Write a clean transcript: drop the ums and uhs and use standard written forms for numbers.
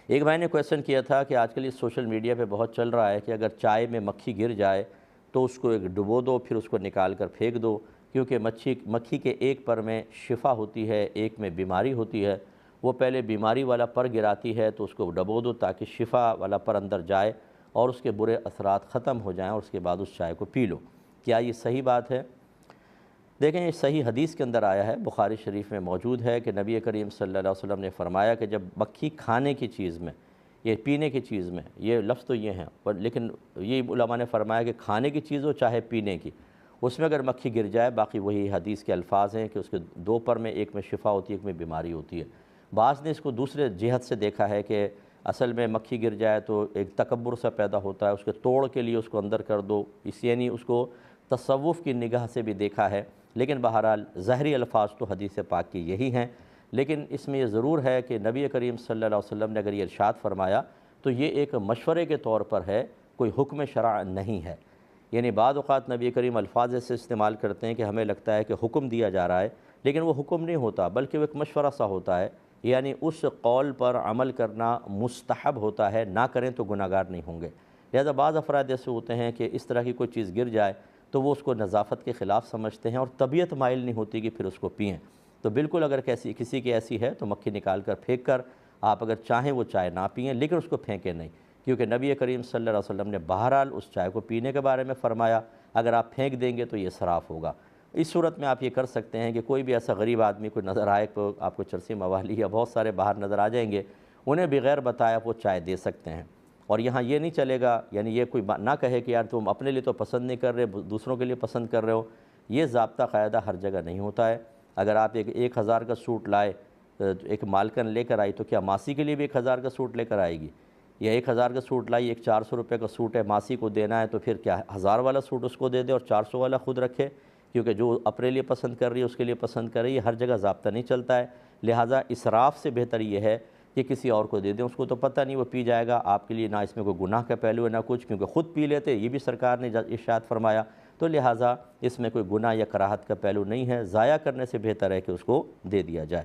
ایک بھائی نے کویسچن کیا تھا کہ آج کل یہ سوشل میڈیا پہ بہت چل رہا ہے کہ اگر چائے میں مکھی گر جائے تو اس کو ایک ڈبو دو، پھر اس کو نکال کر پھینک دو، کیونکہ مکھی کے ایک پر میں شفا ہوتی ہے، ایک میں بیماری ہوتی ہے۔ وہ پہلے بیماری والا پر گراتی ہے تو اس کو ڈبو دو تاکہ شفا والا پر اندر جائے اور اس کے برے اثرات ختم ہو جائیں، اور اس کے بعد اس چائے کو پی لو۔ کیا یہ صحیح بات ہے؟ دیکھیں، یہ صحیح حدیث کے اندر آیا ہے، بخاری شریف میں موجود ہے کہ نبی کریم صلی اللہ علیہ وسلم نے فرمایا کہ جب مکھی کھانے کی چیز میں، یہ پینے کی چیز میں، یہ لفظ تو یہ ہیں لیکن یہ علماء نے فرمایا کہ کھانے کی چیز ہو چاہے پینے کی، اس میں اگر مکھی گر جائے، باقی وہی حدیث کے الفاظ ہیں کہ اس کے دو پر میں ایک میں شفا ہوتی ہے، ایک میں بیماری ہوتی ہے۔ بعض نے اس کو دوسرے جہت سے دیکھا ہے کہ اصل میں مکھی گر جائے تو ایک تکبر سا پیدا ہوتا ہے، اس کے توڑ کے لیے اس کو اندر کر دو، یعنی اس کو تصوف کی نگاہ سے بھی دیکھا ہے۔ لیکن بہرحال ظاہری الفاظ تو حدیث پاک کی یہی ہیں، لیکن اس میں یہ ضرور ہے کہ نبی کریم صلی اللہ علیہ وسلم نے اگر یہ ارشاد فرمایا تو یہ ایک مشورے کے طور پر ہے، کوئی حکم شرع نہیں ہے۔ یعنی بعض اوقات نبی کریم الفاظ سے استعمال کرتے ہیں کہ ہمیں لگتا ہے کہ حکم دیا جا رہا ہے، لیکن وہ حکم نہیں ہوتا بلکہ وہ ایک مشورہ سا ہوتا ہے، یعنی اس قول پر عمل کرنا مستحب ہوتا ہے، نہ کریں تو گناہ گار نہیں ہوں گے۔ لہذا بعض افراد ایسے ہوتے ہیں کہ اس طرح کی کوئی چیز گر جائے تو وہ اس کو نظافت کے خلاف سمجھتے ہیں اور طبیعت مائل نہیں ہوتی کہ پھر اس کو پئیں۔ تو بالکل اگر کسی کی ایسی ہے تو مکھی نکال کر پھینک کر آپ اگر چاہیں وہ چائے نہ پئیں، لیکن اس کو پھینکیں نہیں، کیونکہ نبی کریم صلی اللہ علیہ وسلم نے بہرحال اس چائے کو پینے کے بارے میں فرمایا، اگر آپ پھینک دیں گے تو یہ اسراف ہوگا۔ اس صورت میں آپ یہ کر سکتے ہیں کہ کوئی بھی ایسا غریب آدمی کوئی نظر آئے، تو آپ کو چرسی موالی یا بہت سارے باہر نظر آ جائیں گے، انہیں بغیر بتائے آپ وہ چائے دے سکتے ہیں۔ اور یہاں یہ نہیں چلے گا، یعنی یہ کوئی نہ کہے کہ یار تم اپنے لیے تو پسند نہیں کر رہے، دوسروں کے لیے پسند کر رہے ہو۔ یہ ضابطہ قاعدہ ہر جگہ نہیں ہوتا ہے۔ اگر آپ ایک 1000 کا سوٹ لائے، ایک مالکن لے کر آئی، تو کیا ماسی کے لیے بھی 1000 کا سوٹ لے کر آئے گی؟ یا 1000 کا سوٹ لائی، ایک 400 روپے کا سوٹ ہے، ماسی کو دینا ہے، تو پھر کیا 1000 والا سوٹ اس کو دے دے اور 400 والا خود رکھے؟ کیونکہ جو اپنے لیے پسند کر رہی ہے اس کے لیے پسند کر رہی ہے، ہر جگہ ضابطہ نہیں چلتا ہے۔ لہٰذا اسراف سے بہتر یہ ہے کہ کسی اور کو دے دیں، اس کو تو پتہ نہیں وہ پی جائے گا، آپ کے لیے نہ اس میں کوئی گناہ کا پہلو ہے نہ کچھ، کیونکہ خود پی لیتے، یہ بھی سرکار نے ارشاد فرمایا، تو لہٰذا اس میں کوئی گناہ یا کراہت کا پہلو نہیں ہے، ضائع کرنے سے بہتر ہے کہ اس کو دے دیا جائے۔